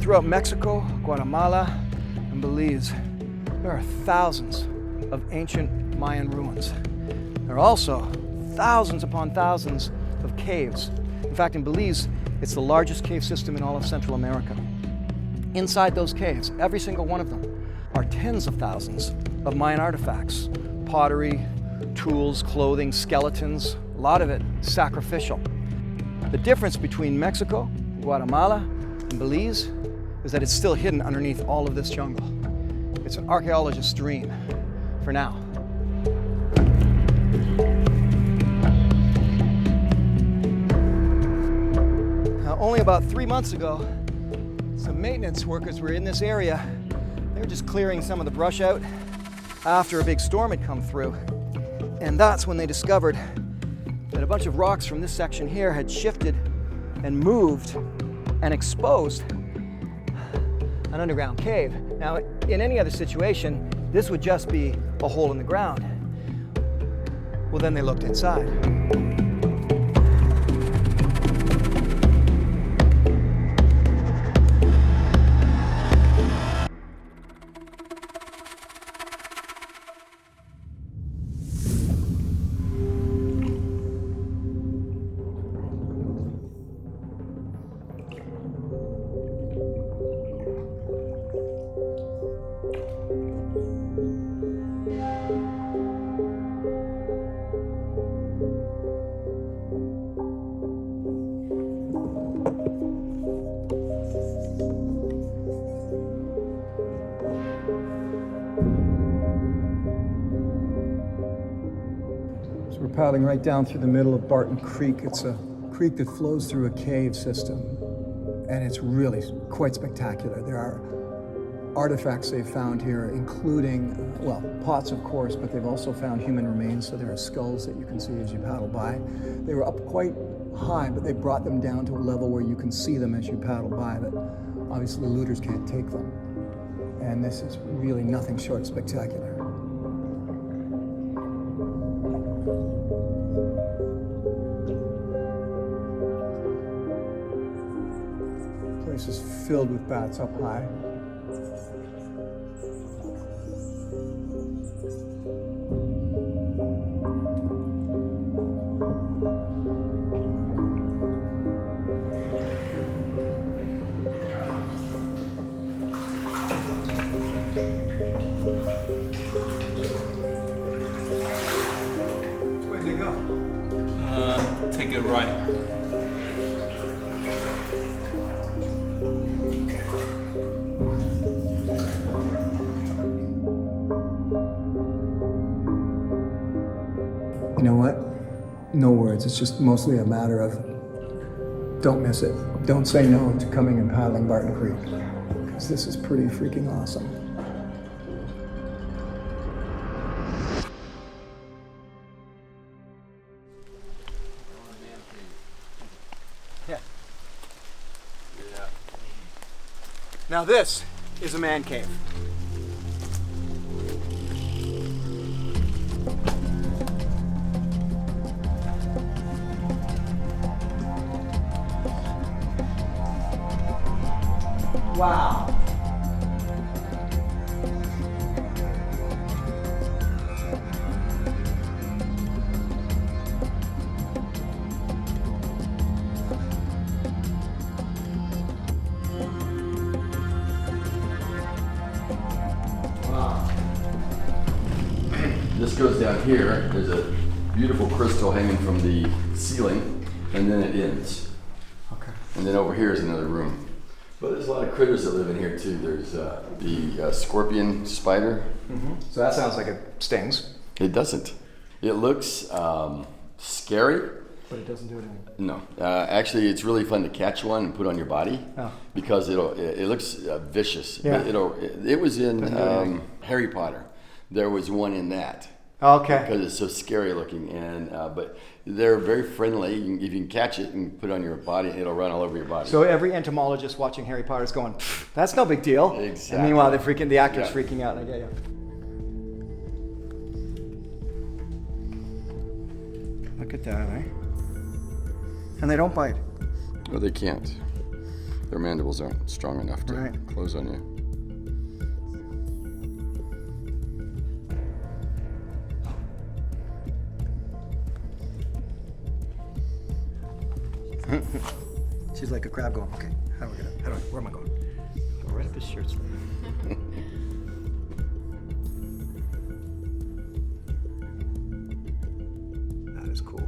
throughout Mexico, Guatemala, and Belize, there are thousands of ancient Mayan ruins. There are also thousands upon thousands of caves. In fact, in Belize, it's the largest cave system in all of Central America. Inside those caves, every single one of them, are tens of thousands of Mayan artifacts, pottery, tools, clothing, skeletons, a lot of it sacrificial. The difference between Mexico, Guatemala, and Belize is that it's still hidden underneath all of this jungle. It's an archaeologist's dream, for now. Now, only about 3 months ago, some maintenance workers were in this area. They were just clearing some of the brush out after a big storm had come through. And that's when they discovered that a bunch of rocks from this section here had shifted and moved and exposed an underground cave. Now, in any other situation, this would just be a hole in the ground. Well, then they looked inside. We're paddling right down through the middle of Barton Creek. It's a creek that flows through a cave system, and it's really quite spectacular. There are artifacts they've found here, including, well, pots, of course, but they've also found human remains, so there are skulls that you can see as you paddle by. They were up quite high, but they brought them down to a level where you can see them as you paddle by, but obviously looters can't take them. And this is really nothing short of spectacular. This is filled with bats up high. Where'd they go? Take it right. You know what? No words. It's just mostly a matter of don't miss it. Don't say no to coming and paddling Barton Creek, because this is pretty freaking awesome. Yeah. Now this is a man cave. Wow. This goes down here. There's a beautiful crystal hanging from the ceiling, and then it ends. Okay. And then over here is another room. But there's a lot of critters that live in here too. There's the scorpion spider. Mm-hmm. So that sounds like it stings. It doesn't. It looks scary. But it doesn't do anything. No, actually, it's really fun to catch one and put on your body because it looks vicious. Yeah. But it was in Harry Potter. There was one in that. Okay. Because it's so scary looking, and but they're very friendly. If you can catch it and put it on your body, it'll run all over your body. So every entomologist watching Harry Potter is going, "That's no big deal." Exactly. And meanwhile, the actor's freaking out. I get you. Look at that, eh? And they don't bite. No, they can't. Their mandibles aren't strong enough to Right. close on you. She's like a crab going, okay, where am I going? Go right up his shirt sleeve. That is cool.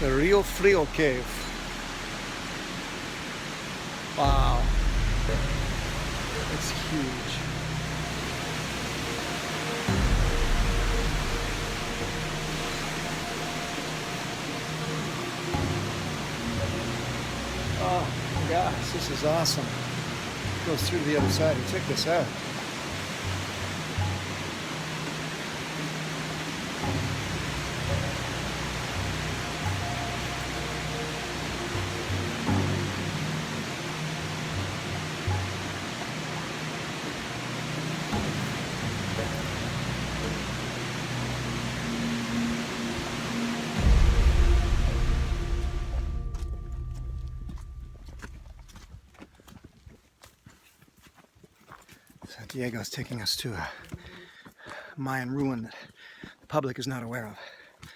The real FRIO cave. Wow. It's huge. Oh my gosh, this is awesome. It goes through to the other side. And check this out. So Diego's taking us to a Mayan ruin that the public is not aware of.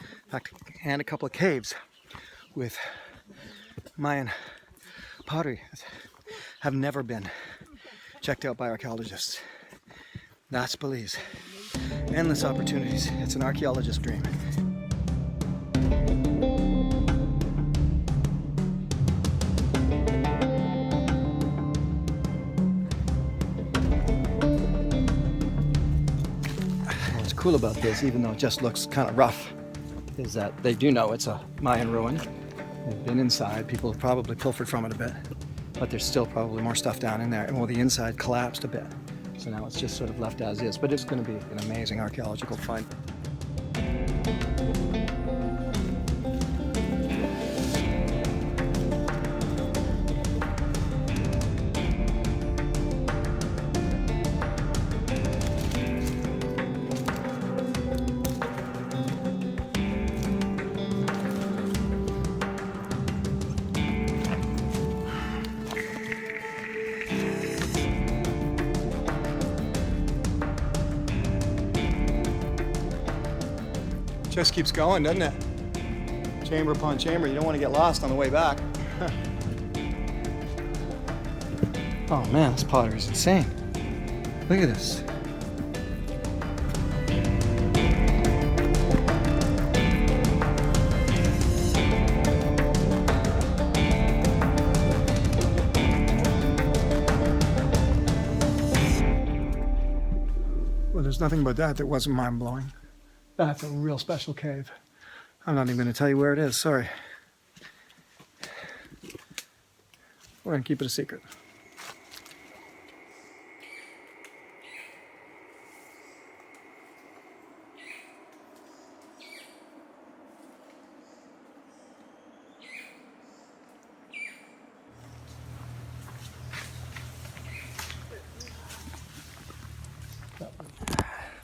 In fact, and a couple of caves with Mayan pottery that have never been checked out by archaeologists. That's Belize. Endless opportunities. It's an archaeologist's dream. What's cool about this, even though it just looks kind of rough, is that they do know it's a Mayan ruin. They've been inside. People have probably pilfered from it a bit, but there's still probably more stuff down in there. And well, the inside collapsed a bit, so now it's just sort of left as is. But it's going to be an amazing archaeological find. Just keeps going, doesn't it? Chamber upon chamber. You don't want to get lost on the way back. Oh man, this pottery is insane. Look at this. Well, there's nothing but that wasn't mind-blowing. That's a real special cave. I'm not even going to tell you where it is, sorry. We're going to keep it a secret.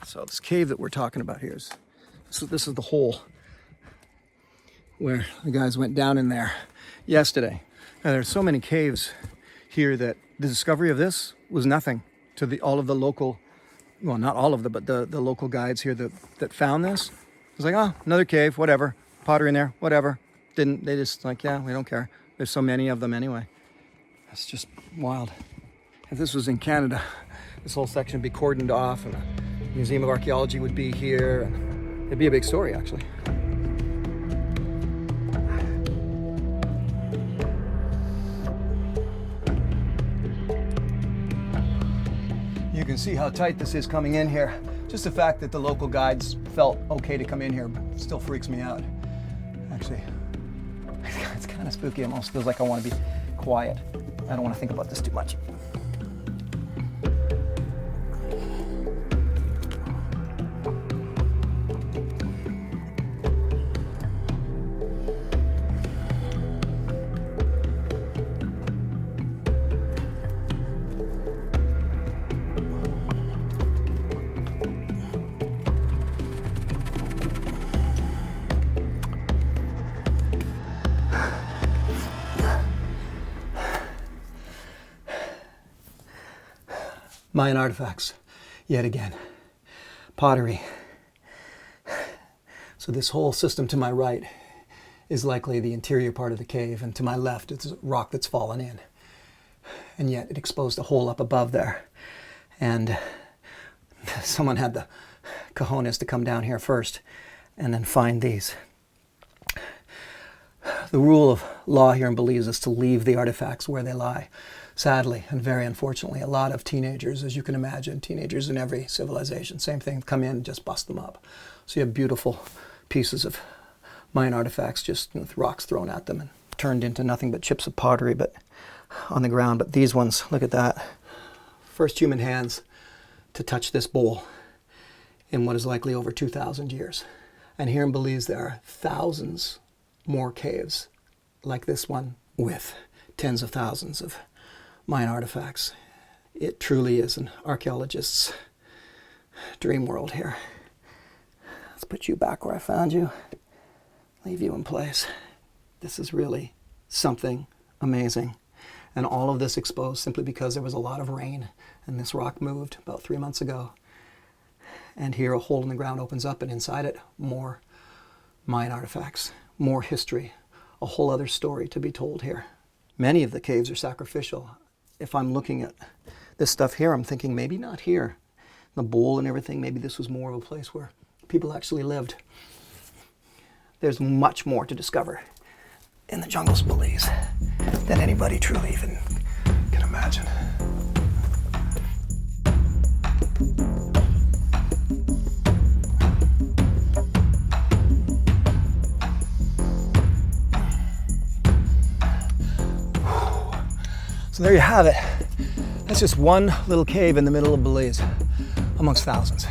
So this cave that we're talking about here is, this is the hole where the guys went down in there yesterday. Now there's so many caves here that the discovery of this was nothing to all of the local, well, not all of them, but the local guides here that found this. It was like, oh, another cave, whatever, pottery in there, whatever. They just like, yeah, we don't care. There's so many of them anyway. That's just wild. If this was in Canada, this whole section would be cordoned off and the Museum of Archaeology would be here. And it'd be a big story, actually. You can see how tight this is coming in here. Just the fact that the local guides felt okay to come in here still freaks me out. Actually, it's kind of spooky. It almost feels like I want to be quiet. I don't want to think about this too much. Mayan artifacts, yet again. Pottery. So this whole system to my right is likely the interior part of the cave, and to my left it's rock that's fallen in. And yet it exposed a hole up above there. And someone had the cojones to come down here first and then find these. The rule of law here in Belize is to leave the artifacts where they lie. Sadly, and very unfortunately, a lot of teenagers, as you can imagine, teenagers in every civilization, same thing, come in and just bust them up. So you have beautiful pieces of Mayan artifacts just with rocks thrown at them and turned into nothing but chips of pottery but on the ground. But these ones, look at that. First human hands to touch this bowl in what is likely over 2,000 years. And here in Belize, there are thousands more caves like this one with tens of thousands of Mayan artifacts. It truly is an archaeologist's dream world here. Let's put you back where I found you, leave you in place. This is really something amazing. And all of this exposed simply because there was a lot of rain and this rock moved about 3 months ago. And here a hole in the ground opens up, and inside it, more Mayan artifacts, more history, a whole other story to be told here. Many of the caves are sacrificial. If I'm looking at this stuff here, I'm thinking maybe not here. The bowl and everything, maybe this was more of a place where people actually lived. There's much more to discover in the jungles of Belize than anybody truly even can imagine. So there you have it. That's just one little cave in the middle of Belize, amongst thousands,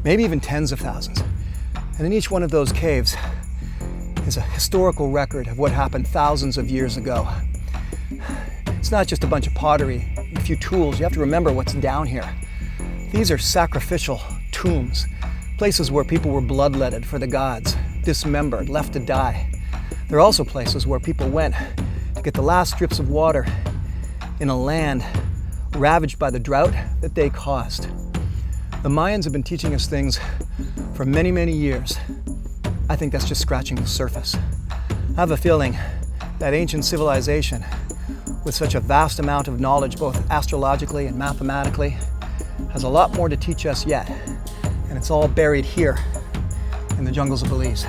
maybe even tens of thousands. And in each one of those caves is a historical record of what happened thousands of years ago. It's not just a bunch of pottery, a few tools. You have to remember what's down here. These are sacrificial tombs, places where people were bloodletted for the gods, dismembered, left to die. They're also places where people went to get the last drips of water in a land ravaged by the drought that they caused. The Mayans have been teaching us things for many, many years. I think that's just scratching the surface. I have a feeling that ancient civilization, with such a vast amount of knowledge, both astrologically and mathematically, has a lot more to teach us yet. And it's all buried here in the jungles of Belize.